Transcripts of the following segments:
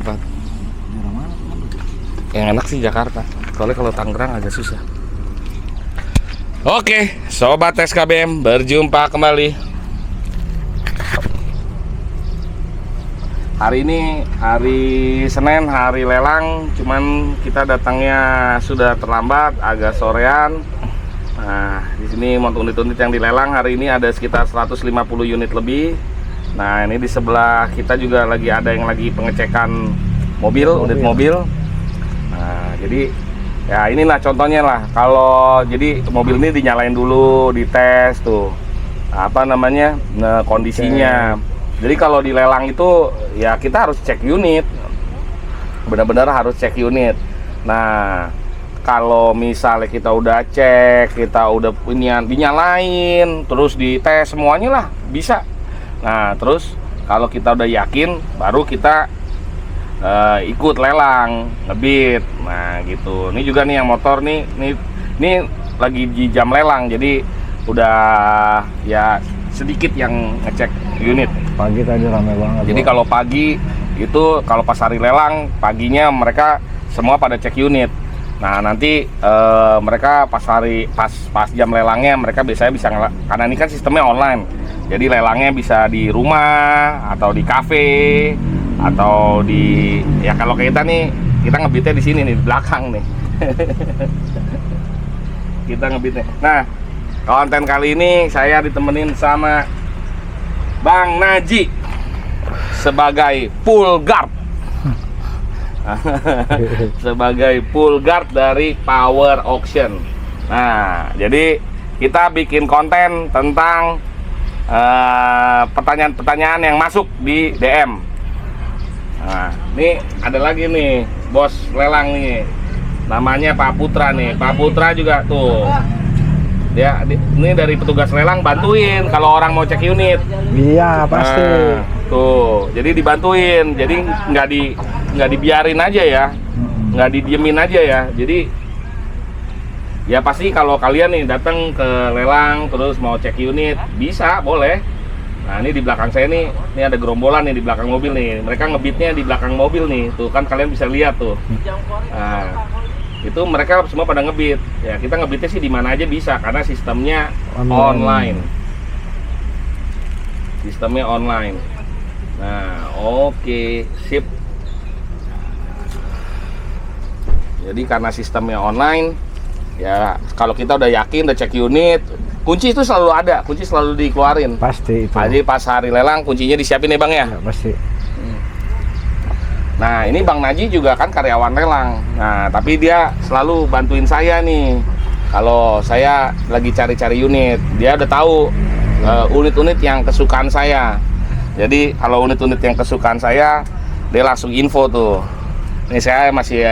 tempat. Yang enak sih Jakarta. Soalnya kalau Tangerang agak susah. Oke, sobat SKBM, berjumpa kembali. Hari ini hari Senin, hari lelang. Cuman kita datangnya sudah terlambat, agak sorean. Nah, di sini motor unit-unit yang dilelang hari ini ada sekitar 150 unit lebih. Nah, ini di sebelah kita juga lagi ada yang lagi pengecekan unit mobil. Nah, jadi ya inilah contohnya lah. Kalau jadi mobil ini dinyalain dulu, dites tuh apa namanya kondisinya. Jadi kalau dilelang itu ya kita harus cek unit, benar-benar harus cek unit. Nah, kalau misalnya kita udah cek, kita udah dinyalain, terus dites semuanya lah bisa. Nah, terus kalau kita udah yakin, baru kita ikut lelang, ngebid. Nah gitu. Ini juga nih yang motor nih, ini lagi di jam lelang, jadi udah ya sedikit yang ngecek unit. Pagi tadi ramai banget. Jadi kalau pagi itu, kalau pas hari lelang paginya mereka semua pada cek unit. Nah nanti mereka pas jam lelangnya mereka biasanya bisa karena ini kan sistemnya online. Jadi lelangnya bisa di rumah atau di kafe atau di ya kalau kita nih, kita ngebitnya di sini nih, di belakang nih. Kita ngebitnya. Nah, konten kali ini saya ditemenin sama Bang Naji sebagai pool guard. Sebagai pool guard dari Power Auction. Nah, jadi kita bikin konten tentang pertanyaan-pertanyaan yang masuk di DM. Nah, ini ada lagi nih bos lelang nih, namanya Pak Putra nih. Pak Putra juga tuh, dia ini dari petugas lelang bantuin kalau orang mau cek unit. Iya pasti. Nah, tuh, jadi dibantuin, jadi nggak dibiarin aja ya, nggak didiemin aja ya. Jadi ya pasti kalau kalian nih datang ke lelang terus mau cek unit bisa, boleh. Nah ini di belakang saya nih, ini ada gerombolan nih di belakang mobil nih. Mereka ngebitnya di belakang mobil nih, tuh kan kalian bisa lihat tuh. Nah itu mereka semua pada ngebit. Ya kita ngebitnya sih di mana aja bisa karena sistemnya online. Sistemnya online. Nah oke, sip. Jadi karena sistemnya online, ya kalau kita udah yakin, udah cek unit, kunci itu selalu ada, kunci selalu dikeluarin. Pasti itu. Jadi pas hari lelang kuncinya disiapin ya Bang ya? Ya pasti. Nah ini Bang Naji juga kan karyawan lelang. Nah tapi dia selalu bantuin saya nih. Kalau saya lagi cari-cari unit, dia udah tahu unit-unit yang kesukaan saya. Jadi kalau unit-unit yang kesukaan saya, dia langsung info tuh. Ini saya masih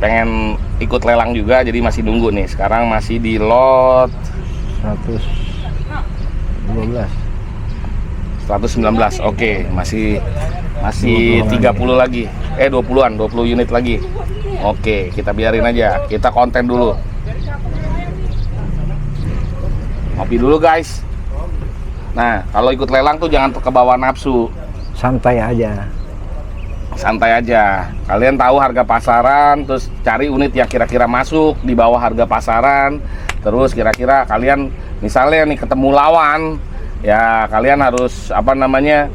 pengen ikut lelang juga, jadi masih nunggu nih. Sekarang masih di lot 119. Oke, masih 30 lagi. 20-an, 20 unit lagi. Oke, kita biarin aja. Kita konten dulu. Ngopi dulu, guys. Nah, kalau ikut lelang tuh jangan kebawa nafsu. Santai aja. Santai aja. Kalian tahu harga pasaran, terus cari unit yang kira-kira masuk di bawah harga pasaran. Terus kira-kira kalian misalnya nih ketemu lawan, ya kalian harus apa namanya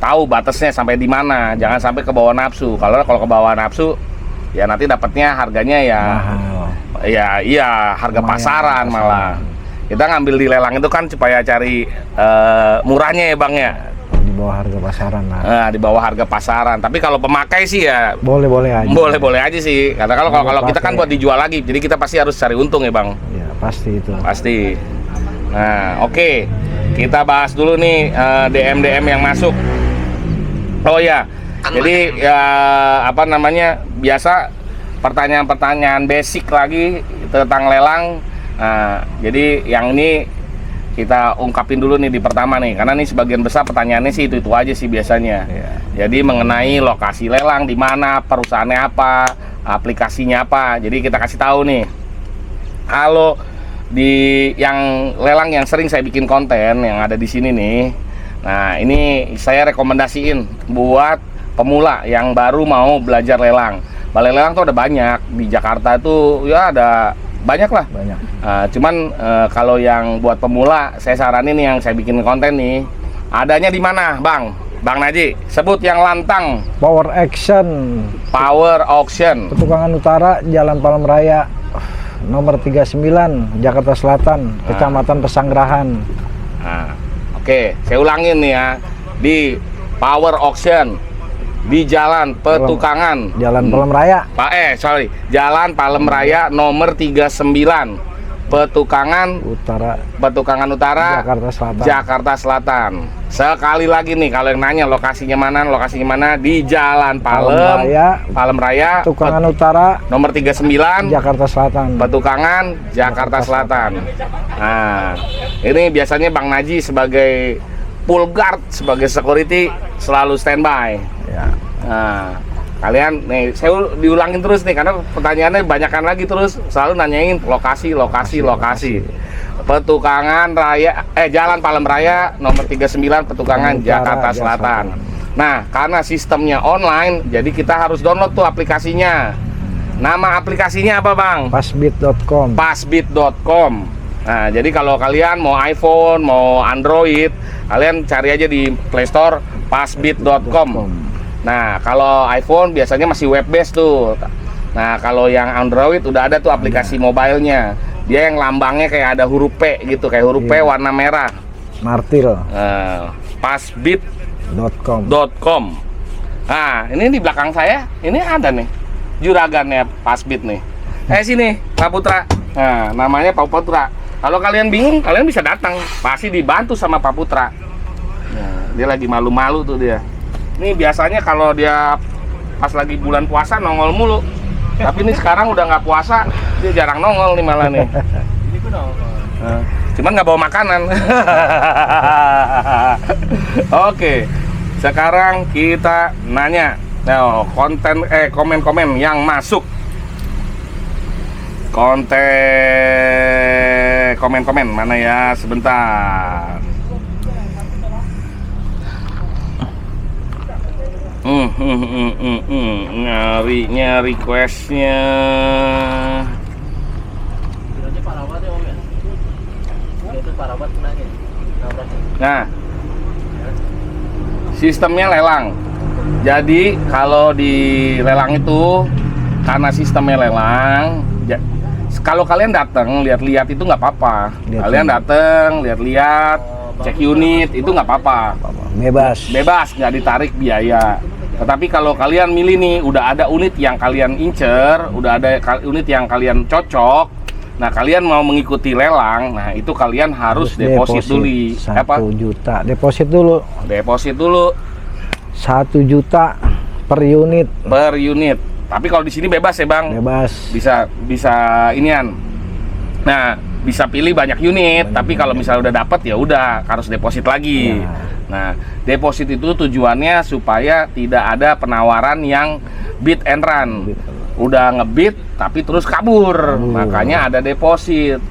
tahu batasnya sampai di mana. Jangan sampai ke bawah nafsu. Kalau ke bawah nafsu, ya nanti dapatnya harganya ya, iya harga pasaran malah. Kita ngambil di lelang itu kan supaya cari murahnya ya Bang ya. Di bawah harga pasaran lah. Nah, di bawah harga pasaran. Tapi kalau pemakai sih ya boleh aja. Boleh aja sih. Karena kalau kita kan buat dijual lagi, jadi kita pasti harus cari untung ya Bang. Ya pasti itu. Pasti. Nah, oke. Kita bahas dulu nih DM yang masuk. Oh ya. Jadi ya apa namanya? Biasa pertanyaan-pertanyaan basic lagi tentang lelang. Nah, jadi yang ini kita ungkapin dulu nih di pertama nih, karena nih sebagian besar pertanyaannya sih itu aja sih biasanya. Jadi mengenai lokasi lelang di mana, perusahaannya apa, aplikasinya apa. Jadi kita kasih tahu nih. Kalau di yang lelang yang sering saya bikin konten yang ada di sini nih. Nah, ini saya rekomendasiin buat pemula yang baru mau belajar lelang. Balai lelang tuh ada banyak di Jakarta tuh, ya ada banyak lah. Banyak. Cuman kalau yang buat pemula, saya saranin yang saya bikin konten nih, adanya di mana, Bang? Bang Naji, sebut yang lantang. Power Action. Power Auction. Petukangan Utara, Jalan Palem Raya, nomor 39, Jakarta Selatan, Kecamatan Pesanggerahan. Nah, oke, saya ulangin nih ya. Di Power Auction di Jalan Petukangan, Jalan Palem Raya. Jalan Palem Raya nomor 39, Petukangan Utara, Jakarta Selatan. Sekali lagi nih, kalau yang nanya lokasinya mana, di Jalan Palem Raya, Petukangan Utara, nomor 39, Jakarta Selatan. Petukangan, Jakarta Selatan. Nah, ini biasanya Bang Naji sebagai full guard, sebagai security selalu standby. Ya. Nah, kalian nih, saya diulangin terus nih karena pertanyaannya banyakan lagi terus, selalu nanyain lokasi. Petukangan Raya, Jalan Palem Raya nomor 39, Petukangan, Jakarta Selatan. Nah, karena sistemnya online, jadi kita harus download tuh aplikasinya. Nama aplikasinya apa, Bang? Passbit.com. Passbit.com. Nah, jadi kalau kalian mau iPhone, mau Android, kalian cari aja di Play Store passbit.com. Nah, kalau iPhone biasanya masih web based tuh. Nah, kalau yang Android udah ada tuh aplikasi mobilenya. Dia yang lambangnya kayak ada huruf P gitu, kayak huruf P warna merah. Martil. Passbit.com. Nah, ini di belakang saya, ini ada nih juragannya Passbit nih. Sini, Pak Putra. Nah, namanya Pak Putra. Kalau kalian bingung, kalian bisa datang. Pasti dibantu sama Pak Putra. Nah, dia lagi malu-malu tuh dia. Ini biasanya kalau dia pas lagi bulan puasa nongol mulu. Tapi ini sekarang udah nggak puasa, dia jarang nongol nih malah nih. Cuman nggak bawa makanan. Oke, sekarang kita nanya. Nah, komen-komen yang masuk. Komen mana ya, sebentar. Nyari requestnya. Nah, sistemnya lelang. Jadi kalau di lelang itu, karena sistemnya lelang, kalau kalian datang lihat-lihat itu nggak apa-apa. Kalian datang lihat-lihat, cek unit itu nggak apa-apa. Bebas, nggak ditarik biaya. Tetapi kalau kalian milih nih, udah ada unit yang kalian incer, udah ada unit yang kalian cocok, nah kalian mau mengikuti lelang, nah itu kalian harus deposit dulu. 1 juta. Deposit dulu. 1 juta per unit. Tapi kalau di sini bebas ya, Bang. Bebas. Bisa inian. Nah, bisa pilih banyak unit, tapi kalau misalnya udah dapat ya udah harus deposit lagi. Nah, deposit itu tujuannya supaya tidak ada penawaran yang bid and run. Udah ngebid tapi terus kabur. Makanya ada deposit.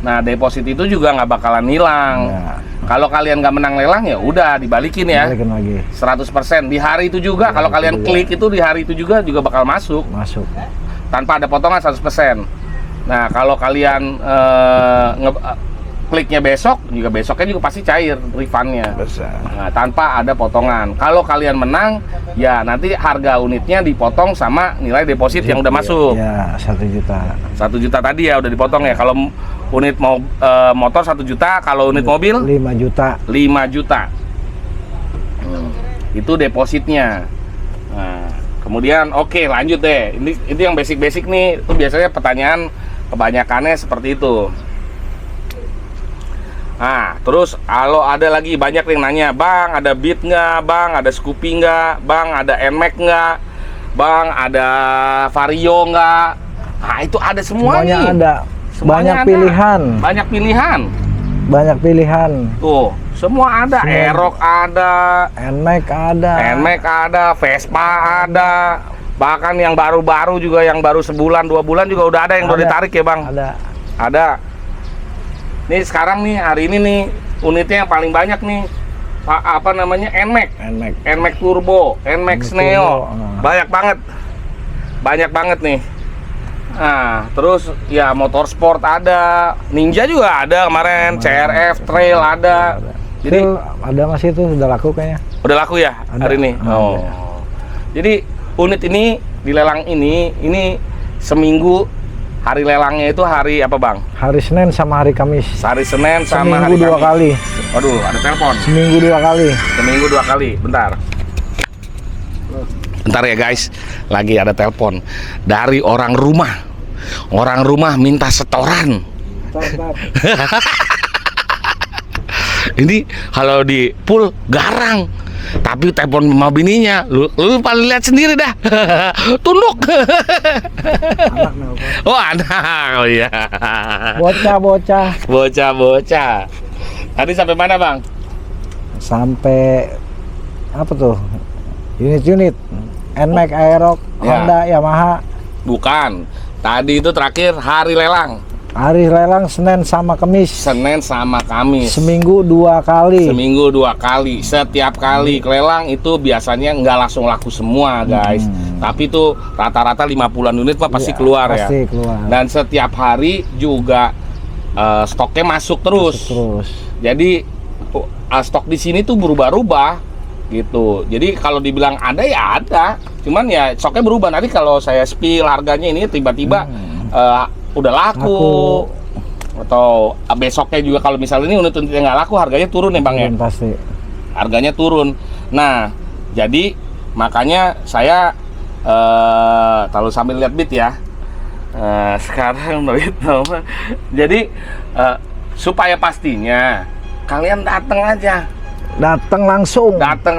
Nah, deposit itu juga nggak bakalan hilang. Kalau kalian nggak menang lelang ya udah dibalikin ya. Balikin lagi. 100% di hari itu juga. Kalau kalian klik itu di hari itu juga bakal masuk. Tanpa ada potongan 100%. Nah, kalau kalian kliknya besoknya juga pasti cair refundnya. Nah, tanpa ada potongan. Kalau kalian menang, ya nanti harga unitnya dipotong sama nilai deposit yang udah masuk. Ya, 1 juta. 1 juta tadi ya udah dipotong ya. Kalau unit motor 1 juta, kalau unit mobil 5 juta. 5 juta. Itu depositnya. Nah, kemudian oke, lanjut deh. Ini yang basic-basic nih. Itu biasanya pertanyaan kebanyakannya seperti itu. Nah, terus kalau ada lagi banyak yang nanya, Bang, ada Beat nggak? Bang, ada Scoopy nggak? Bang, ada NMAX nggak? Bang, ada Vario nggak? Nah, itu ada Semuanya nih. ada. Semuanya Banyak pilihan. Banyak pilihan. Tuh, semua ada. Aerox ada, NMAX ada, Vespa ada. Bahkan yang baru-baru juga, yang baru sebulan 2 bulan juga udah ada yang udah ditarik ya, Bang. Ada. Nih sekarang nih, hari ini nih unitnya yang paling banyak nih apa namanya, NMAX, NMAX. NMAX Turbo, NMAX Neo, banyak banget nih. Nah, terus ya motorsport ada, Ninja juga ada kemarin, CRF Trail ada. Jadi ada masih itu udah laku kayaknya. udah laku ya hari ini. Oh. Jadi unit ini di lelang ini seminggu. Hari lelangnya itu hari apa, Bang? Hari Senin sama hari Kamis. Hari Senin sama Seminggu hari dua Kamis. kali. Waduh, ada telepon. Seminggu 2 kali. Seminggu 2 kali. Bentar. Bentar ya, guys. Lagi ada telepon dari orang rumah. Orang rumah minta setoran. Ini kalau di pool garang. Tapi telepon sama bininya, lu paling lihat sendiri dah. Tunduk. Oh, anak. Oh iya. Bocah. Tadi sampai mana, Bang? Sampai apa tuh? Unit-unit NMAX, Aerox, Ya. Honda, Yamaha. Bukan. Tadi itu terakhir hari lelang. Hari lelang Senin sama Kamis. Senin sama Kamis. Seminggu 2 kali. Seminggu 2 kali. Setiap kali lelang itu biasanya nggak langsung laku semua, guys. Tapi itu rata-rata 50-an unit mah pasti Iya, keluar pasti ya. keluar. Dan setiap hari juga stoknya masuk terus. Terus. Jadi stok di sini tuh berubah-ubah gitu. Jadi kalau dibilang ada ya ada. Cuman ya stoknya berubah. Nanti kalau saya spill harganya ini tiba-tiba udah laku. Atau besoknya juga kalau misalnya ini unit-unit yang nggak laku harganya turun ya, Bang ya. Pasti. Harganya turun. Nah, jadi makanya saya kalau sambil lihat bit ya. Sekarang bit jadi supaya pastinya kalian datang aja. Datang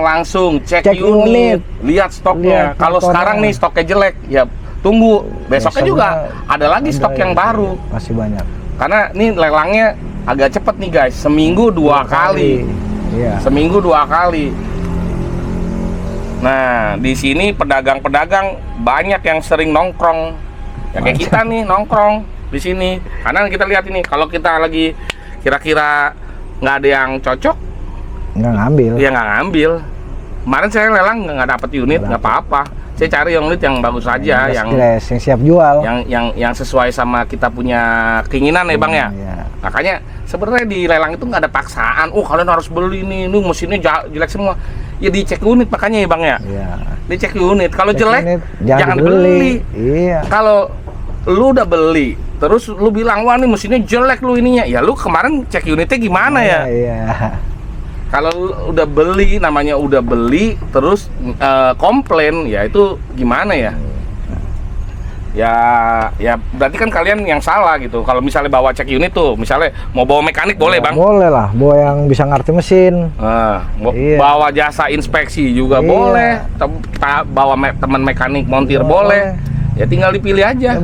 langsung. Cek unit, lihat stoknya. Lihat Kalau motornya. sekarang nih stoknya jelek, ya tunggu besoknya juga ada lagi ada stok yang ya. baru. Masih banyak. Karena ini lelangnya agak cepet nih, guys. Seminggu 2 kali. Iya. Seminggu 2 kali. Nah, di sini pedagang-pedagang banyak yang sering nongkrong. Ya kayak kita nih nongkrong di sini. Karena kita lihat ini, kalau kita lagi kira-kira nggak ada yang cocok, Nggak ngambil. ya nggak ngambil. Kemarin saya lelang nggak dapet unit, nggak apa-apa. Saya cari yang unit yang bagus aja, yang siap jual. yang sesuai sama kita punya keinginan ya, Bang ya. Iya. Makanya sebenarnya di lelang itu nggak ada paksaan. Oh, kalian harus beli nih, mesinnya jelek semua. Ya dicek unit makanya ya, Bang ya. Iya. Dicek unit. Kalau Cek jelek unit, jangan beli. Iya. Kalau lu udah beli, terus lu bilang wah nih mesinnya jelek lu ininya, ya lu kemarin cek unitnya gimana ya? Iya. Kalau lu udah beli, namanya udah beli, terus komplain, ya itu gimana ya? Ya berarti kan kalian yang salah gitu. Kalau misalnya bawa cek unit tuh, misalnya mau bawa mekanik boleh, Bang? Boleh lah, bawa yang bisa ngerti mesin. Iya. Bawa jasa inspeksi juga Iya. boleh. Bawa teman mekanik montir boleh. Ya tinggal dipilih aja.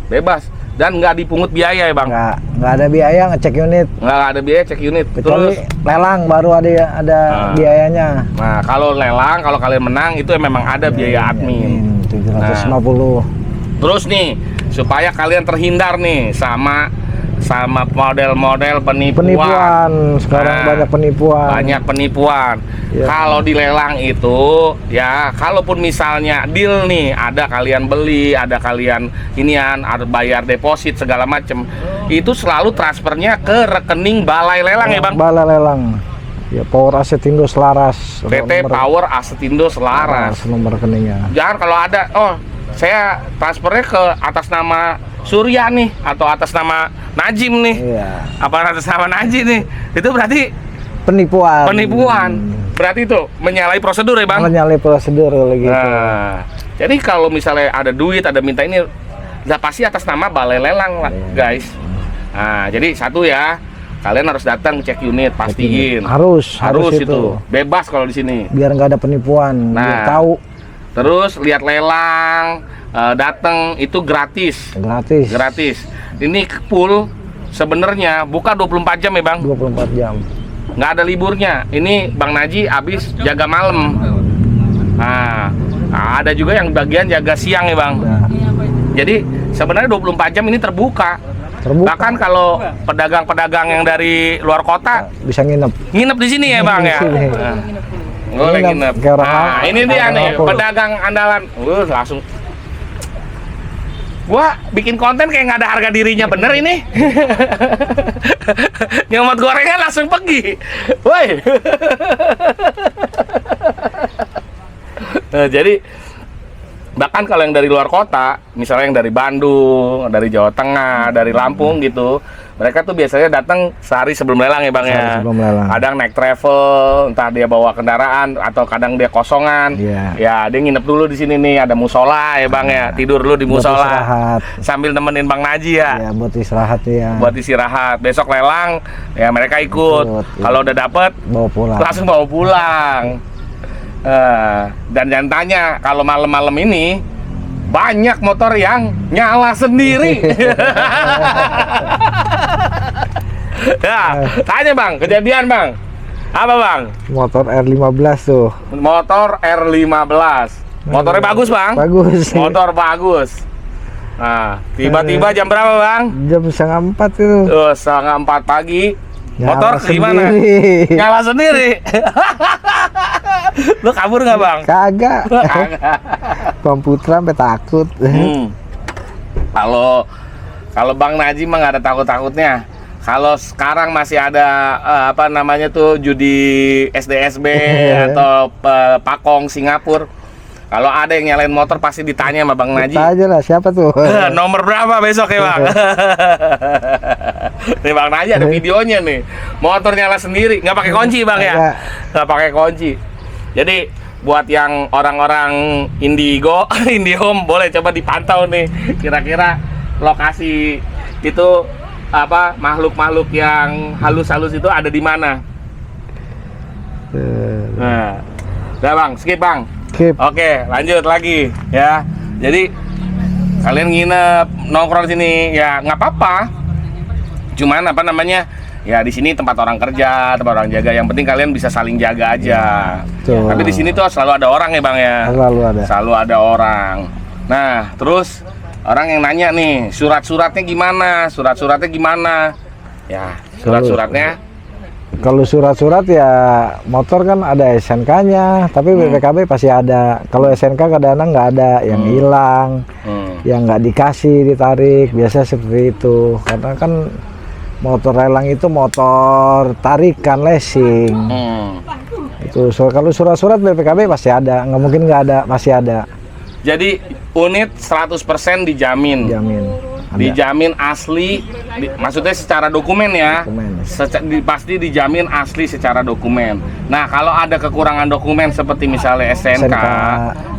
Bebas. Dan nggak dipungut biaya ya, Bang? Nggak ada biaya ngecek unit. Nggak ada biaya cek unit. Kecuali lelang baru ada biayanya. Nah, kalau lelang, kalau kalian menang itu memang ada biaya admin. 750. Terus nih, supaya kalian terhindar nih sama model-model penipuan. Sekarang Nah, banyak penipuan. Banyak penipuan. Ya. Kalau di lelang itu ya, kalaupun misalnya deal nih, ada kalian beli, ada kalian inian, ada bayar deposit segala macem, itu selalu transfernya ke rekening balai lelang ya, Bang? Balai lelang. Ya, Power Asetindo Selaras. PT Power Asetindo Selaras. Nomor rekeningnya. Jangan kalau ada, saya transfernya ke atas nama Surya nih, atau atas nama Najim nih, apa atas nama Najim nih, itu berarti penipuan. Berarti itu menyalahi prosedur ya, Bang? Menyalahi prosedur kalau gitu. Nah, jadi kalau misalnya ada duit, ada minta ini, udah pasti atas nama balai lelang lah, guys. Nah, jadi satu ya, kalian harus datang cek unit, pastiin. Harus itu. Bebas kalau di sini. Biar nggak ada penipuan, biar tahu. Terus lihat lelang, datang itu gratis. Gratis. Ini pool sebenarnya buka 24 jam ya, Bang? 24 jam. Nggak ada liburnya. Ini Bang Naji habis jaga malam. Nah, ada juga yang bagian jaga siang ya, Bang. Jadi sebenarnya 24 jam ini terbuka. Terbuka. Bahkan kalau pedagang-pedagang yang dari luar kota Bisa nginep. nginep di sini ya bang ya. Di sini. Nah, boleh Nginep, nginep. kayak orang Nah, ini dia orang nih Lampung. pedagang andalan. Langsung. Gua bikin konten kayak nggak ada harga dirinya bener ini. Nyomot gorengan langsung pergi. Woi. Nah, jadi bahkan kalau yang dari luar kota, misalnya yang dari Bandung, dari Jawa Tengah, dari Lampung gitu, mereka tuh biasanya datang sehari sebelum lelang ya bang ya. Sehari sebelum lelang. Kadang naik travel, entah dia bawa kendaraan atau kadang dia kosongan. Iya. Ya dia nginep dulu di sini nih, ada musola ya bang ya, tidur dulu di Buat musola istirahat. sambil nemenin Bang Naji ya. Ya, buat istirahat ya. Buat istirahat. Besok lelang, ya mereka ikut. Ikut, iya. Kalau udah dapet, Bawa pulang. langsung bawa pulang. Dan jangan tanya, kalau malam-malam ini banyak motor yang nyala sendiri. Ya, tanya bang, kejadian bang. Apa bang? Motor R15 tuh. Motor R15. Motornya bagus bang. Bagus. Motor bagus. Nah, tiba-tiba jam berapa bang? Jam 3:30 itu. 3:30 pagi. Nyala Motor gimana? sendiri. Nyala sendiri. Lu kabur nggak bang? Kagak. Bang Putra sampai takut. Kalau Bang Naji mah nggak ada takut-takutnya. Kalau sekarang masih ada apa namanya tuh judi SDSB atau Pakong Singapura. Kalau ada yang nyalain motor pasti ditanya sama Bang Naji. Kita aja lah siapa tuh. Nomor berapa besok ya bang? Nih Bang Naji ada videonya nih. Motor nyala sendiri, nggak pakai kunci bang ya? Nggak. Nggak pakai kunci. Jadi buat yang orang-orang Indigo, Indihome boleh coba dipantau nih. Kira-kira lokasi itu apa makhluk-makhluk yang halus-halus itu ada di mana? Nah, udah bang, skip bang. Skip. Oke, lanjut lagi ya. Jadi kalian nginep nongkrong di sini ya nggak apa-apa. Cuman apa namanya? Ya di sini tempat orang kerja, tempat orang jaga. Yang penting kalian bisa saling jaga aja. Betul. Tapi di sini tuh selalu ada orang ya bang ya. Selalu ada. Selalu ada orang. Nah terus orang yang nanya nih surat-suratnya gimana? Surat-suratnya gimana? Ya surat-suratnya. Kalau surat-surat ya motor kan ada SNK-nya, tapi BPKB pasti ada. Kalau SNK kadang-kadang nggak ada, yang hilang, yang nggak dikasih ditarik, biasa seperti itu. Karena kan motor lelang itu motor tarikan leasing. Itu kalau surat-surat BPKB pasti ada, nggak mungkin nggak ada, pasti ada. Jadi unit 100% dijamin. Jamin. Ada. Dijamin asli, maksudnya secara dokumen ya. Dokumen. Pasti dijamin asli secara dokumen. Nah, kalau ada kekurangan dokumen seperti misalnya SNK,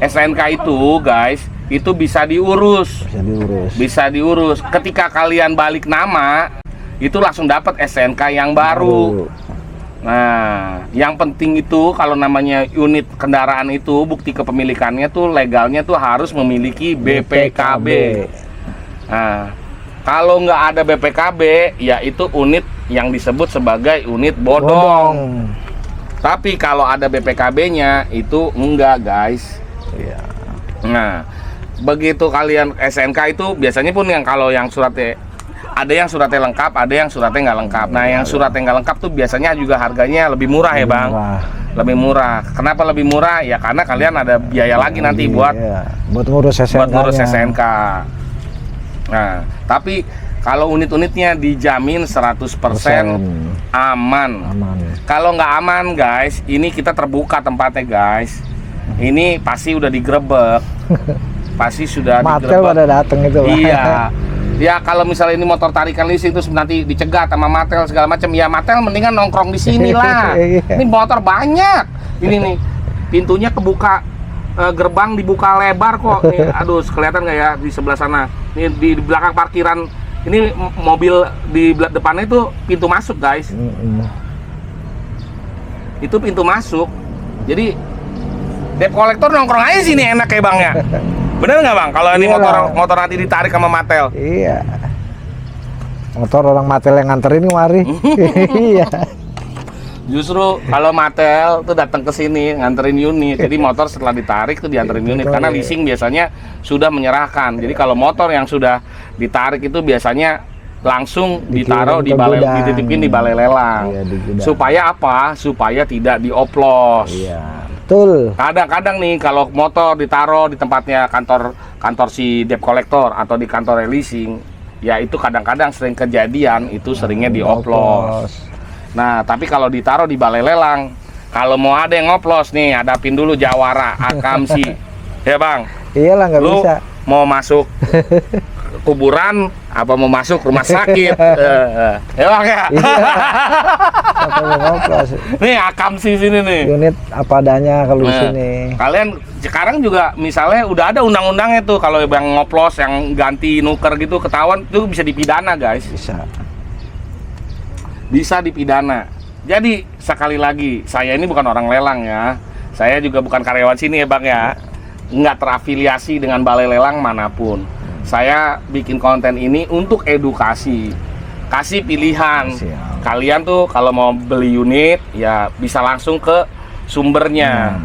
SNK itu guys, itu bisa diurus. Bisa diurus. Bisa diurus. Ketika kalian balik nama, itu langsung dapat SNK yang baru. Nah, yang penting itu kalau namanya unit kendaraan itu bukti kepemilikannya tuh legalnya tuh harus memiliki BPKB. Nah, kalau nggak ada BPKB, ya itu unit yang disebut sebagai unit bodong. Tapi kalau ada BPKB-nya itu enggak, guys. Iya. Nah, begitu kalian SNK itu biasanya pun yang kalau yang suratnya ada yang suratnya lengkap, ada yang suratnya nggak lengkap. Nah, yang suratnya nggak lengkap tuh biasanya juga harganya lebih murah ya, Bang. Lebih murah. Kenapa lebih murah? Ya karena kalian ada biaya lagi nanti buat ngurus SNK. Buat ngurus SNK. Nah, tapi kalau unit-unitnya dijamin 100% aman. Kalau nggak aman, guys, ini kita terbuka tempatnya, guys. Ini pasti udah digerebek. Pasti sudah Matel pada dateng itu. Iya. Ya kalau misalnya ini motor tarikan leasing terus nanti dicegat sama Matel segala macam, ya Matel mendingan nongkrong di sini lah. Ini motor banyak. Ini nih pintunya kebuka, gerbang dibuka lebar kok. Nih, aduh, kelihatan nggak ya di sebelah sana? Ini di belakang parkiran. Ini mobil di depannya itu pintu masuk, guys. Itu pintu masuk. Jadi debt collector nongkrong aja sini enak ya bang ya. Bener nggak bang? Kalau ini motor nanti ditarik sama Matel. Iya. Motor orang Matel yang nganterin kemari. Iya. Justru kalau Matel tuh datang ke sini nganterin unit. Jadi motor setelah ditarik tuh dianterin unit. Karena leasing biasanya sudah menyerahkan. Jadi kalau motor yang sudah ditarik itu biasanya langsung Dikirim ditaruh di ke balai, gudang. dititipin di balai lelang. Iya, di gudang. Supaya apa? Supaya tidak dioplos. Iya, betul. Kadang-kadang nih kalau motor ditaruh di tempatnya kantor si debt collector atau di kantor leasing, ya itu kadang-kadang sering kejadian itu seringnya dioplos. Nah, tapi kalau ditaruh di balai lelang, kalau mau ada yang ngoplos nih, hadapin dulu jawara, akamsi. Ya bang, Iyalah, nggak lu bisa. mau masuk kuburan apa mau masuk rumah sakit? Ya bang ya. Atau mau ngoplos. Nih akamsi sini nih. Unit apa adanya kalau di Nah, sini. Kalian sekarang juga misalnya udah ada undang-undangnya tuh, kalau yang ngoplos, yang ganti nuker gitu ketahuan tuh bisa dipidana guys. Bisa dipidana. Jadi sekali lagi, saya ini bukan orang lelang ya. Saya juga bukan karyawan sini ya bang ya. Nggak terafiliasi dengan balai lelang manapun. Saya bikin konten ini untuk edukasi, kasih pilihan. Siap. Kalian tuh kalau mau beli unit ya bisa langsung ke sumbernya,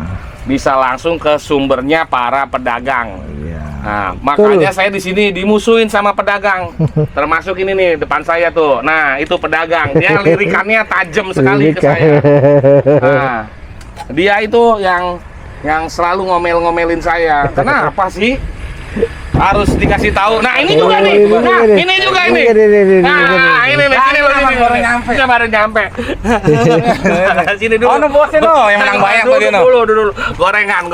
bisa langsung ke sumbernya para pedagang. Iya. Nah, makanya saya di sini dimusuhin sama pedagang. Termasuk ini nih depan saya tuh. Nah, itu pedagang. Dia lirikannya tajam sekali ke saya. Nah, dia itu yang selalu ngomel-ngomelin saya. Kenapa sih harus dikasih tahu? Nah, ini juga nih. Nah, ini juga ini. Nah, ini nih. Sini baru nyampe. Sini dulu. Oh, no bosnya no, yang menang banyak tuh dia no. Dulu. Gorengan.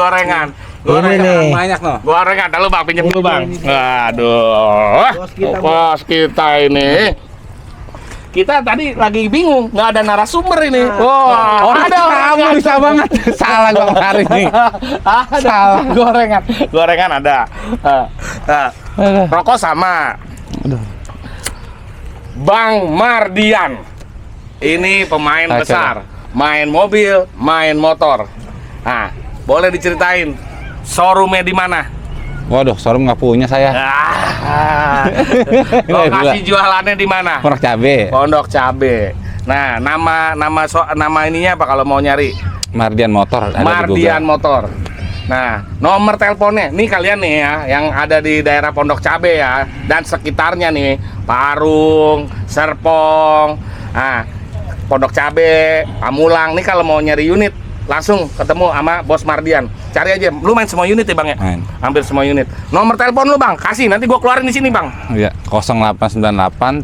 Ini nih. Banyak no. Gorengan, dulu bang, pinjam dulu bang. Aduh, bos kita ini. Kita tadi lagi bingung, nggak ada narasumber ini. Oh, ada kamu bisa banget. Salah gua hari ini. Salah. Gorengan ada. Rokok sama. Bang Mardian. Ini pemain besar. Main mobil, main motor. Nah, boleh diceritain showroomnya di mana? Waduh, showroom nggak punya saya. Lokasi jualannya di mana? Pondok Cabe. Pondok Cabe. Nah, nama ininya apa kalau mau nyari? Mardian Motor. Ada Mardian Motor. Nah, nomor teleponnya nih kalian nih ya, yang ada di daerah Pondok Cabe ya dan sekitarnya nih, Parung, Serpong, Pondok Cabe, Pamulang. Nih kalau mau nyari unit langsung ketemu sama Bos Mardian. Cari aja, lu main semua unit ya bang ya? Main. Hampir semua unit. Nomor telepon lu bang, kasih nanti gua keluarin di sini bang. Iya, 0898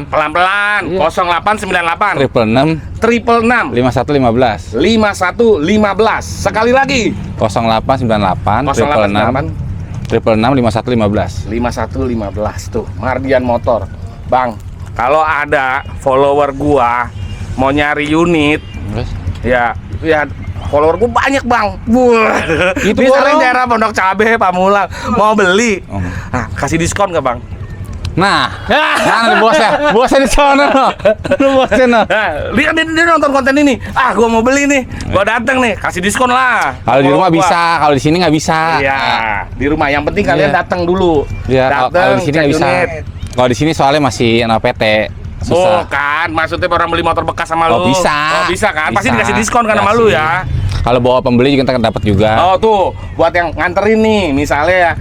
pelan-pelan. Iya. 0898 666 666 5115. Sekali lagi. 0898 666 5115 tuh Mardian Motor. Bang, kalau ada follower gua mau nyari unit, ya follower gua banyak bang. Itu misalnya daerah Pondok Cabe, Pamulang mau beli, kasih diskon nggak bang? Nah, mana nih bosnya di sana. Lu bosnya no. Lihat dia nonton konten ini. Gua mau beli nih, gua dateng nih, kasih diskon lah. Kalau di rumah Gua. bisa, kalau di sini nggak bisa. Iya, di rumah. Yang penting kalian datang dulu. Iya, kalau di sini nggak bisa. Kalau di sini soalnya masih PT. Oh Susah. kan, maksudnya orang beli motor bekas sama lu. Oh, bisa. Oh, bisa kan? Pasti Bisa. dikasih diskon kan sama lu ya. Kalau bawa pembeli juga kita dapat juga. Oh tuh, buat yang nganterin nih, misalnya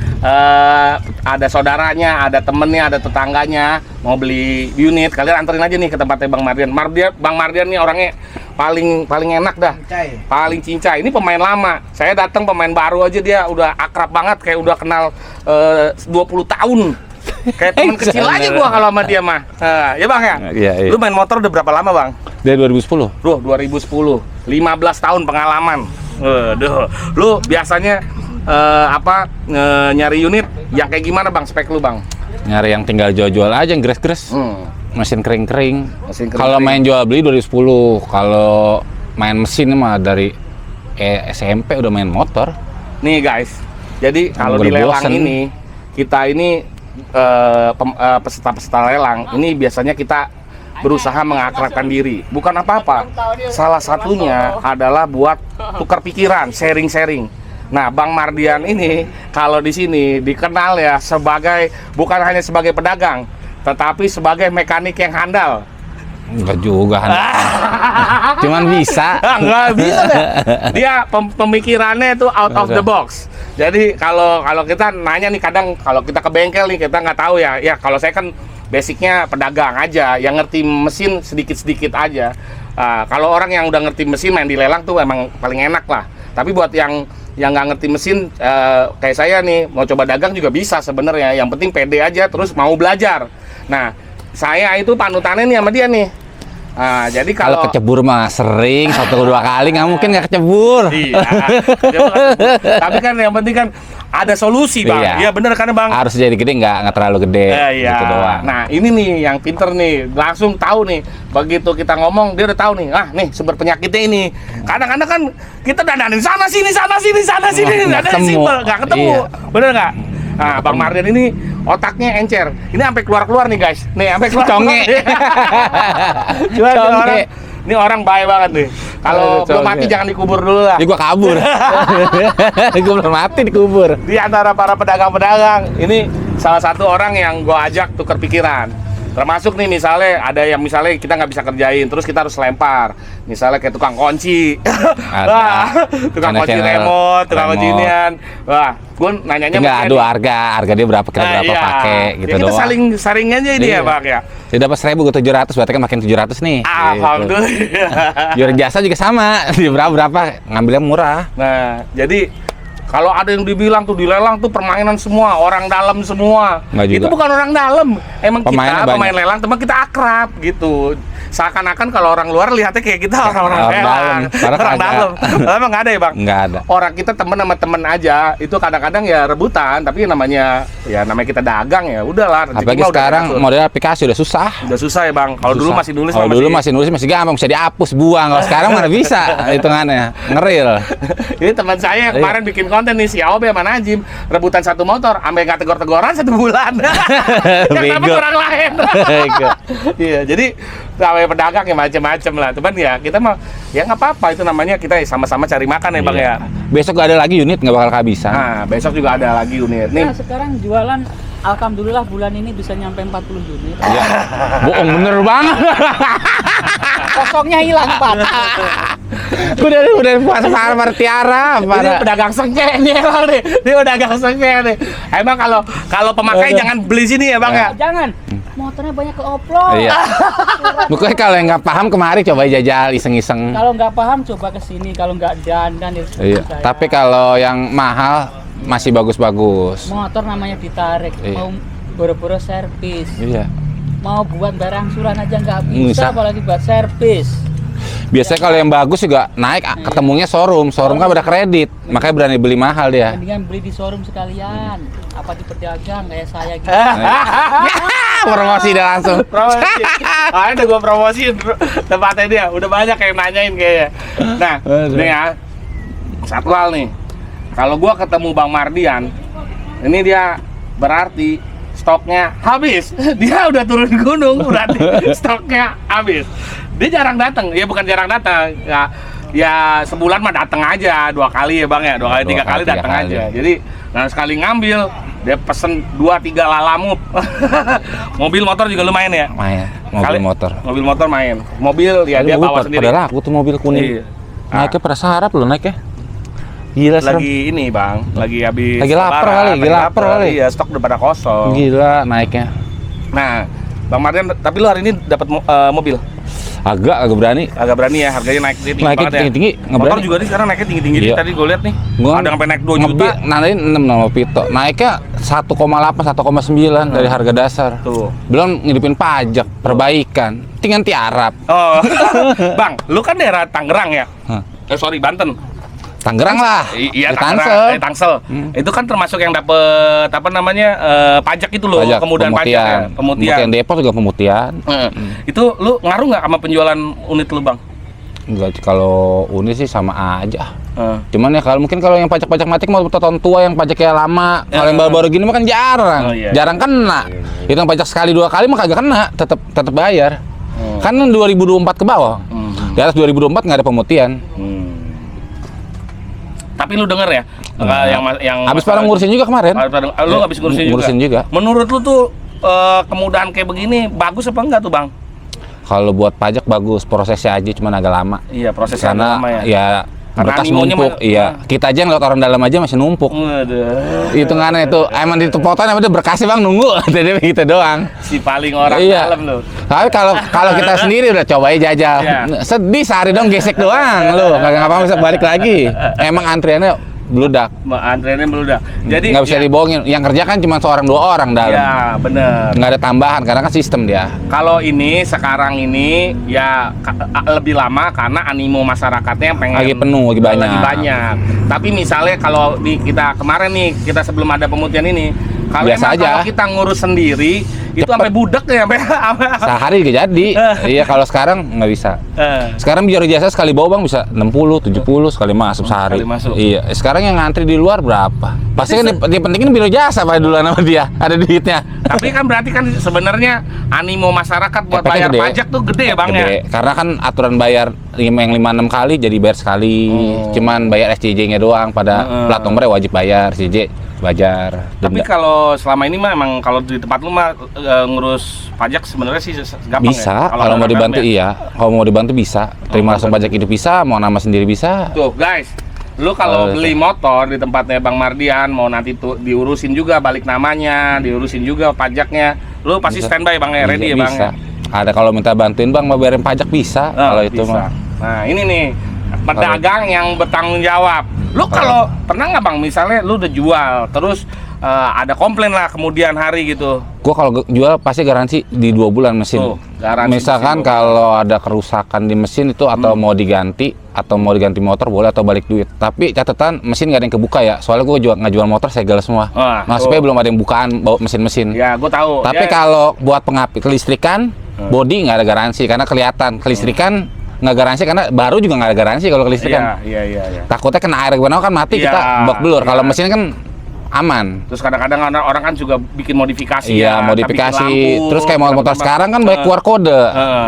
ada saudaranya, ada temennya, ada tetangganya mau beli unit, kalian anterin aja nih ke tempatnya Bang Mardian. Bang Mardian nih orangnya paling enak dah, paling cincai. Ini pemain lama, saya datang pemain baru aja dia udah akrab banget, kayak udah kenal 20 tahun. Kayak temen kecil aja gua kalau sama dia mah. Ya bang ya? Iya. Lu main motor udah berapa lama bang? Dari 2010. 2010, 15 tahun pengalaman. Lu biasanya nyari unit yang kayak gimana bang, spek lu bang? Nyari yang tinggal jual-jual aja, yang gres-gres. Mesin kering-kering. Kalau main jual beli 2010, kalau main mesin mah dari SMP udah main motor. Nih guys, jadi kalau di lelang ini, kita ini peserta-peserta lelang, ini biasanya kita berusaha mengakrabkan diri. Bukan apa-apa, salah satunya adalah buat tukar pikiran, sharing-sharing. Nah, Bang Mardian ini kalau di sini dikenal ya sebagai, bukan hanya sebagai pedagang, tetapi sebagai mekanik yang handal. Enggak juga. Cuman bisa. Enggak bisa deh. Dia pemikirannya itu out of the box. Jadi kalau kita nanya nih, kadang kalau kita ke bengkel nih kita nggak tahu ya. Ya kalau saya kan basicnya pedagang aja, yang ngerti mesin sedikit-sedikit aja. Kalau orang yang udah ngerti mesin main di lelang tuh emang paling enak lah. Tapi buat yang nggak ngerti mesin kayak saya nih, mau coba dagang juga bisa sebenarnya. Yang penting pede aja, terus mau belajar. Nah, saya itu panutannya nih sama dia nih. Jadi kalau kecebur mah sering 1-2 kali, nggak mungkin nggak kecebur. Iya. Tapi kan yang penting kan ada solusi, Bang. Iya, bener kan, Bang? Harus jadi gede, nggak terlalu gede. Iya. Gitu doang. Nah, ini nih yang pinter nih, langsung tahu nih. Begitu kita ngomong, dia udah tahu nih. Nih sumber penyakitnya ini. Kadang-kadang kan kita dandanin sana sini, nggak ketemu. Iya. Bener nggak? Nah, Bang Mardian ini otaknya encer. Ini sampai keluar nih, guys. Nih, sampai keluar. Conge. Ini orang baik banget nih. Kalau belum mati jangan dikubur dulu lah. Ini gua kabur. Gua belum mati dikubur. Di antara para pedagang-pedagang, ini salah satu orang yang gua ajak tukar pikiran. Termasuk nih misalnya ada yang misalnya kita nggak bisa kerjain, terus kita harus lempar. Misalnya kayak tukang kunci, tukang kunci remote, tukang kunci inian. Wah, gue nanyanya nggak adu harga dia berapa, kira berapa pakai gitu kita doang. saling aja ini ya, Bang ya. Dia dapat 1.700, berarti kan makin 700 nih. Alhamdulillah. Jual jasa juga sama, di berapa ngambilnya murah. Nah, jadi kalau ada yang dibilang tuh di lelang tuh permainan semua, orang dalam semua. Itu bukan orang dalam. Emang pemainnya kita pemain lelang, teman kita akrab gitu. Seakan-akan kalau orang luar lihatnya kayak kita orang lelang, orang dalam. Emang nggak ada ya, Bang? Nggak ada. Orang kita temen sama temen aja, itu kadang-kadang ya rebutan, tapi namanya kita dagang ya udahlah. Apalagi sekarang model aplikasi udah susah. Udah susah ya, Bang. Kalau dulu masih nulis. Kalau dulu masih nulis masih gampang, bisa dihapus, buang. Kalau sekarang mana bisa hitungannya, ngeril. Ini teman saya yang kemarin bikin konten nih, si Aobe sama Najim, rebutan satu motor, sampai nggak tegor-tegoran 1 bulan. Yang dapat orang lain. Iya, jadi namanya pedagang ya macam-macam lah. Cuman ya kita mah ya nggak apa-apa, itu namanya kita sama-sama cari makan ya, Bang ya. Besok gak ada lagi unit, nggak bakal kehabisan. Nah, besok juga ada lagi unit. Nih, sekarang jualan alhamdulillah bulan ini bisa nyampe 40 unit. Iya. Bohong bener banget. Kosongnya hilang, Pak. udah puas para Tiara. Ini pedagang sengke nih emang nih. Ini pedagang sengke nih. Emang kalau pemakai jangan beli sini ya, Bang ya. Jangan. Motornya banyak keoplok. Iya. Pokoknya kalau yang nggak paham kemari coba jajal iseng-iseng. Kalau nggak paham coba ke sini, kalau nggak dandan ya. Iya. Tapi kalau yang mahal masih bagus-bagus. Motor namanya ditarik, mau boro-boro servis. Iya. Mau buat barang suran aja nggak Bisa. bisa, apalagi buat servis. Biasanya kalau yang bagus juga naik ketemunya showroom kan udah kredit, makanya berani beli mahal dia. Mendingan beli di showroom sekalian, apa di pedagang kayak saya gitu. Promosi dah langsung. Promosi. Udah gua promosiin tempatnya dia. Udah banyak yang nanyain kayaknya. Nah, ini ya. Satu hal nih. Kalau gua ketemu Bang Mardian, ini dia berarti stoknya habis. Dia udah turun gunung, berarti stoknya habis. Dia jarang datang. Ya bukan jarang datang. Ya sebulan mah datang aja 2 kali ya, Bang ya. 2 kali 3 kali datang aja. Jadi sekali ngambil dia pesen 2-3 lalamove. Mobil motor juga lumayan ya. Main. Mobil motor main. Mobil ya dia bawa sendiri. Padahal aku tuh mobil kuning. Iya. Naiknya pada sarap loh naiknya. Gila, lagi ini, Bang. Lagi habis lagi lapar kali. Iya, stok udah pada kosong. Gila naiknya. Nah, Bang Mardian, tapi lu hari ini dapat mobil? Agak berani. Agak berani ya, harganya naik tinggi banget ya. Tinggi, motor juga nih sekarang naiknya tinggi-tinggi. Iya. Tadi gue lihat nih, ada sampai naik 2 juta. Nanti 6 nama Pito. Naiknya 1,8, 1,9 dari harga dasar. Tuh. Belum ngidupin pajak, perbaikan. Tinggal tiarap. Oh. Bang, lu kan daerah Tangerang ya? Sorry, Banten. Tangerang lah. Iya, Tangsel. Itu kan termasuk yang dapet pajak itu loh, kemudian pajak ya, pemutihan. Depok juga pemutihan. Itu lu ngaruh nggak sama penjualan unit lu, Bang? Enggak, kalau unit sih sama aja. Cuman ya mungkin kalau yang pajak-pajak matik mau tahun tua yang pajaknya lama, kalau yang baru-baru gini mah kan jarang. Jarang kena. Itu yang pajak sekali 2 kali mah kagak kena, tetap bayar. Kan 2024 ke bawah. Di atas 2024 nggak ada pemutihan. Tapi lu denger ya, yang habis pada ngurusin juga kemarin. Lu habis ngurusin juga. Menurut lu tuh kemudahan kayak begini bagus apa enggak tuh, Bang? Kalau buat pajak bagus, prosesnya aja cuma agak lama. Iya, prosesnya karena lama ya. Ya Berkas animonya numpuk, iya. Kita aja ngeliat orang dalam aja masih numpuk. Waduh. Hitungannya itu emang ditepotong apa berkasnya bang nunggu, jadi gitu doang. Si paling orang Iya. dalam loh. Tapi kalau kita sendiri udah cobain jajal, Iya. sedih sehari dong gesek doang, lu kagak ngapa bisa balik lagi. Emang antriannya bludak, Antreannya meludak. Jadi nggak bisa ya, dibohongin. Yang kerja kan cuma seorang dua orang dalam, ya bener. nggak ada tambahan karena kan sistem dia. Kalau ini sekarang ini ya lebih lama karena animo masyarakatnya yang pengen Lagi penuh, lagi banyak. Tapi misalnya kalau di kita kemarin nih, kita sebelum ada pemutihan ini, kalau Biasa emang aja. kalau kita ngurus sendiri itu sampai budek ya, sampai Sehari juga jadi. Iya kalau sekarang nggak bisa. Sekarang biar jasa sekali bawa bang bisa 60, 70 sekali masuk sehari. sekali masuk. Iya. Sekarang yang ngantri di luar berapa? Pasti kan dia pentingin biro jasa pada duluan sama dia. Ada duitnya. Tapi kan berarti kan sebenarnya animo masyarakat buat Efeknya bayar gede. pajak tuh gede ya bang ya. Gede. Karena kan aturan bayar yang 5-6 kali jadi bayar sekali. Cuman bayar SCJ-nya doang. Pada plat nomornya wajib bayar, SCJ wajar. Tapi kalau selama ini mah emang kalau di tempat lu mah ngurus pajak sebenarnya sih gampang bisa, ya. kalau mau ada dibantu gampang ya? iya. Kalau mau dibantu bisa. Terima langsung pajak hidup bisa, mau nama sendiri bisa. Tuh guys, lu kalau Oh, beli motor di tempatnya Bang Mardian, mau nanti tuh diurusin juga balik namanya, diurusin juga pajaknya, lu pasti Bisa. standby Bang ya, ready ya Bang bisa. ya? Ada kalau minta bantuin bang mau bayarin pajak bisa. Kalau itu bisa. mah. Nah ini nih pedagang yang bertanggung jawab. Lu kalau pernah nggak Bang, misalnya lu udah jual, terus ada komplain lah kemudian hari gitu. Gua kalau jual pasti garansi di 2 bulan mesin. Tuh, garansi Misalkan mesin. kalau ada kerusakan di mesin itu atau mau diganti motor boleh atau balik duit. Tapi catatan mesin nggak ada yang kebuka ya. Soalnya gua nggak jual motor segel semua. Wah, Maksudnya tuh. belum ada yang bukaan bawa mesin-mesin. Ya, gue tahu. Tapi Ya, kalau buat pengapit kelistrikan, body nggak ada garansi karena kelihatan. Kelistrikan nggak garansi karena baru juga nggak ada garansi kalau kelistrikan. iya. Takutnya kena air gimana kan mati Iya, kita bak belur. Kalau iya. mesin kan aman. Terus kadang-kadang orang kan juga bikin modifikasi Iya, ya, modifikasi. bikin lampu, Terus kayak motor sekarang kan banyak keluar kode.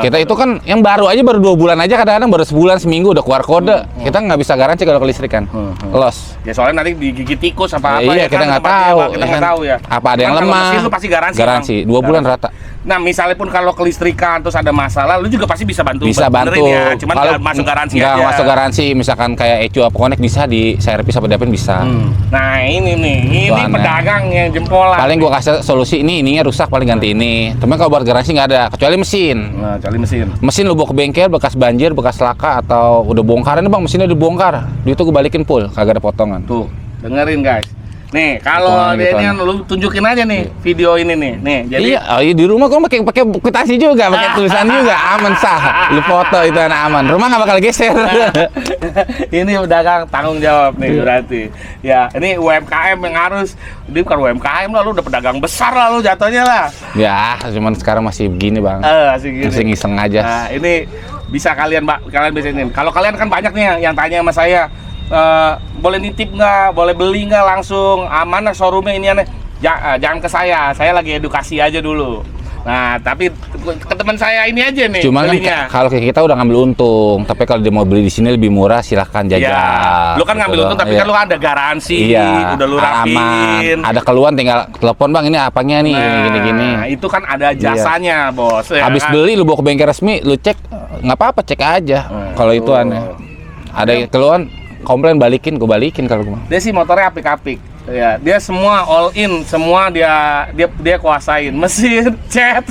Kita itu kan yang baru aja baru 2 bulan aja kadang-kadang baru sebulan seminggu udah keluar kode. Kita nggak bisa garansi kalau kelistrikan. Loss. Ya soalnya nanti digigit tikus apa apa Iya, ya kita kan, nggak tempatnya, tahu. Bang. Kita nggak tahu ya. Apa ada yang Kan kalau lemah? mesin lu pasti garansi. Garansi. Bang. 2 bulan rata. Nah, misalnya pun kalau kelistrikan terus ada masalah, lu juga pasti bisa bantu. Bisa benerin bantu. Ya. Cuman nggak masuk garansi nggak aja. masuk garansi. Misalkan kayak ECU apa connect bisa di servis apa diapin bisa. Nah ini nih, ini Itu aneh. pedagang yang jempolan. Paling gua kasih solusi ininya rusak paling ganti ini. Tapi kalau buat garansi nggak ada kecuali mesin. Nah, cari mesin. Mesin lu bawa ke bengkel bekas banjir, bekas laka atau udah bongkar ini bang mesinnya dibongkar. Duit itu gue balikin full, kagak ada potongan. Tuh, dengerin guys. Nih, kalau Hitungan dia gitu, ini lu tunjukin aja nih video ini nih. Nih, jadi Iya, oh iya, di rumah gua pakai kwitansi juga, pakai tulisan juga, aman sah. Lu foto itu aman. Rumah nggak bakal geser. ini pedagang tanggung jawab nih berarti. Ya, ini UMKM yang harus, ini bukan UMKM lah, lu udah pedagang besar lah lu jatuhnya lah. Ya, cuman sekarang masih begini bang. Asik gini. Masih ngiseng aja. Nah, ini bisa kalian bisa ini. Kalau kalian kan banyak nih yang tanya sama saya, boleh nitip nggak, boleh beli nggak langsung, aman lah showroomnya ini aneh. Jangan ke saya lagi edukasi aja dulu. Nah, tapi ke teman saya ini aja nih Cuman kan belinya. kalau kayak kita udah ngambil untung, tapi kalau dia mau beli di sini lebih murah silahkan jajal. Iya, lu kan ngambil Gitu untung doang. tapi Iya. kan lu ada garansi, Iya, udah lu rapin. aman. Ada keluhan tinggal telepon bang ini apanya nih gini-gini. Nah, itu kan ada jasanya, Bos. Ya Habis kan? beli lu bawa ke bengkel resmi, lu cek nggak apa-apa cek aja. Kalau itu aneh. Ada keluhan komplain balikin, gue balikin kalau gue. Dia sih motornya apik-apik. Ya, dia semua all in, semua dia kuasain. Mesin, cat.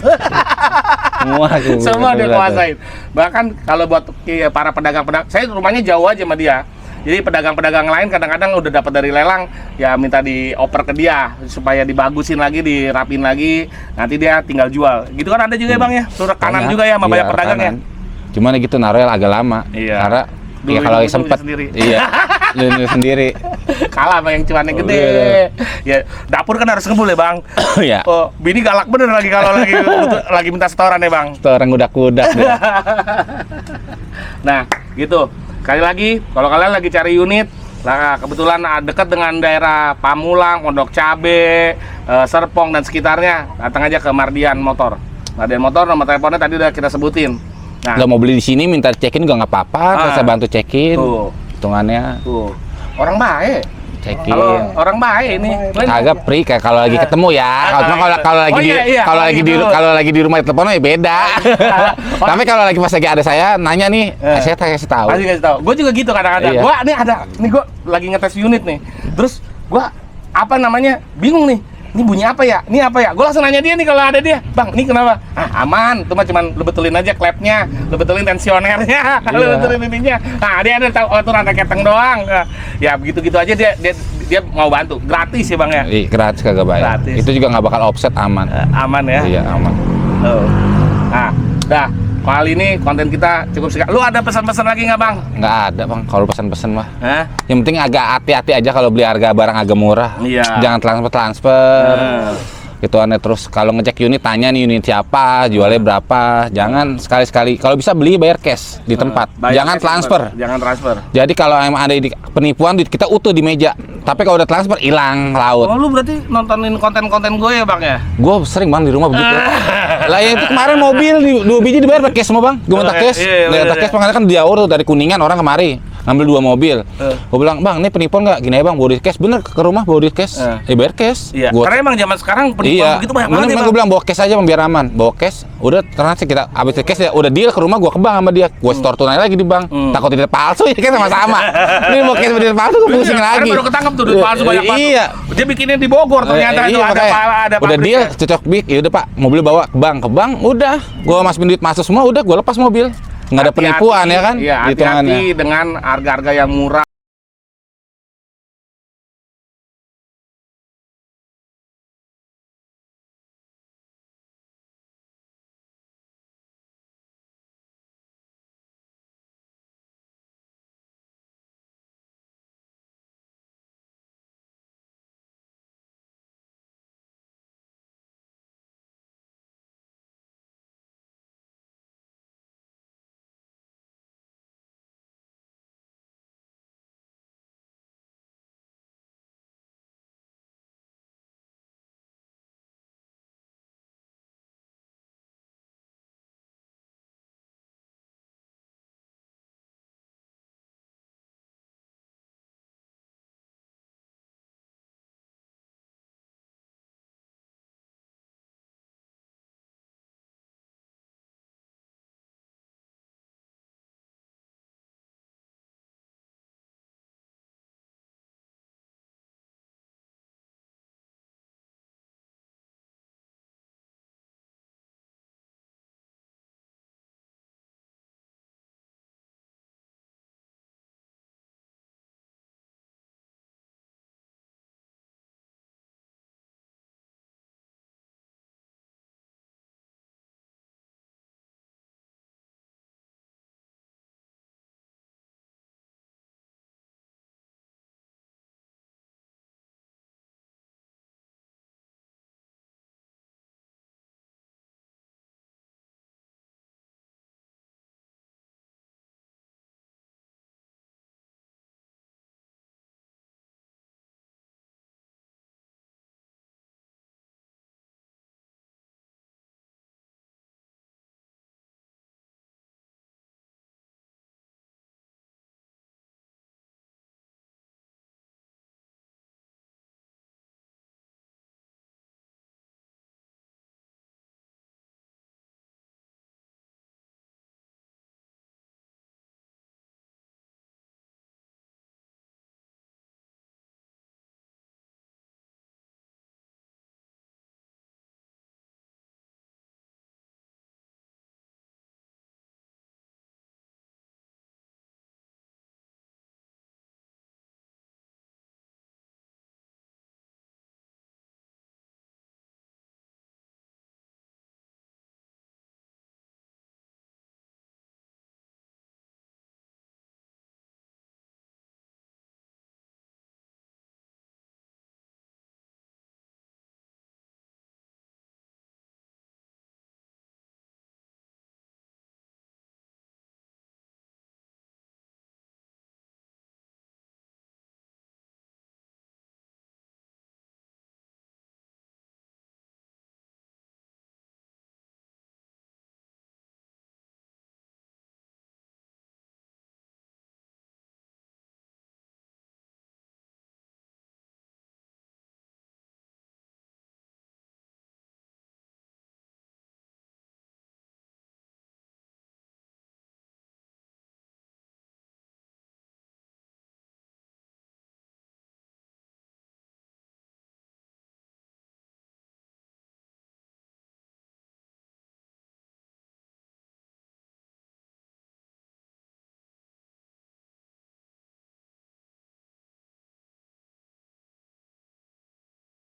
Semua dia kuasain. Bahkan kalau buat para pedagang-pedagang, saya rumahnya jauh aja sama dia. Jadi pedagang-pedagang lain kadang-kadang udah dapat dari lelang, ya minta dioper ke dia supaya dibagusin lagi, dirapin lagi, nanti dia tinggal jual. Gitu kan ada juga ya Bang ya? Surat kanan juga ya sama banyak pedagang ya. Cuman gitu naruhnya agak lama. Iya. Karena Dulu ya kalau itu sempet sendiri. iya. Lu sendiri. Kalah sama yang cuannya gede. Ya, dapur kan harus ngebul ya Bang. Ya. Oh, bini galak bener lagi kalau lagi minta setoran ya Bang. Itu orang udak-udak deh. Nah, gitu. Sekali lagi, kalau kalian lagi cari unit, lah kebetulan dekat dengan daerah Pamulang, Pondok Cabe, Serpong dan sekitarnya, datang aja ke Mardian Motor. Mardian Motor, nomor teleponnya tadi udah kita sebutin. Nah, Nggak mau beli di sini minta cekin juga nggak apa-apa, terus saya bantu cekin. Tuh. Hitungannya. tuh. Orang baik. cekin. Kalau orang baik ini. Kagak pri kayak kalau lagi ketemu ya. Kalau lagi kalau lagi di rumah telepon ya beda. Tapi kalau lagi pas lagi ada saya nanya nih, saya kasih tahu. Pasti kasih tahu. Gue juga gitu kadang-kadang. Iya. Gua nih gue lagi ngetes unit nih. Terus gua apa namanya? Bingung nih. Ini bunyi apa ya? Ini apa ya? Gue langsung nanya dia nih kalau ada dia. Bang, ini kenapa? Ah, aman. Itu mah cuman lu betulin aja klepnya, lu betulin tensionernya, lu betulin ininya. Nah, dia ada tahu oh itu rantai keteng doang. Ya begitu-gitu aja dia mau bantu. Gratis ya, Bang ya? Iya, gratis kagak bayar. Gratis. Itu juga nggak bakal offset, aman. Aman ya? Iya, aman. Oh. Nah, dah. Kali ini konten kita cukup sekali. Lu ada pesan-pesan lagi nggak, Bang? Nggak ada, Bang. Kalau pesan-pesan mah. Hah? Yang penting agak hati-hati aja kalau beli harga barang agak murah. Iya. Jangan transfer. Gitu aneh. Terus kalau ngecek unit tanya nih unit siapa, jualnya berapa. Jangan sekali-sekali kalau bisa beli bayar cash di tempat. Jangan cash, transfer. Jangan transfer. Jadi kalau emang ada penipuan duit kita utuh di meja. Tapi kalau udah transfer hilang laut. Oh, lu berarti nontonin konten-konten gue ya, Bang ya? Gue sering Bang di rumah begitu. Lah yang itu kemarin mobil 2 biji dibayar pakai cash semua Bang. Gue minta cash. Minta cash makanya kan dia urut dari Kuningan orang kemari ngambil 2 mobil. Gue bilang, "Bang, ini penipuan nggak? Gini ya Bang, bawa duit cash." Bener ke rumah bawa duit cash. Bayar cash. Iya. Gua, Karena emang zaman sekarang penipuan begitu banyak banget ya, Bang. Gue bilang bawa cash aja Bang, biar aman. Bawa cash. Udah transaksi kita habis cash ya udah deal ke rumah gue ke bank sama dia. Gue store tunai lagi di bank. Takut tidak palsu ya kan sama-sama. Ini bawa cash sama palsu gue pusing lagi. Karena baru ketangkep tuh duit palsu banyak banget. Iya. Dia bikinnya di Bogor ternyata itu ada udah deal cocok big. Ya udah Pak, mobil bawa ke bank udah. Gue masukin duit masuk semua udah gue lepas mobil. Nggak ada penipuan ya kan? Iya, hati-hati dengan harga-harga yang murah.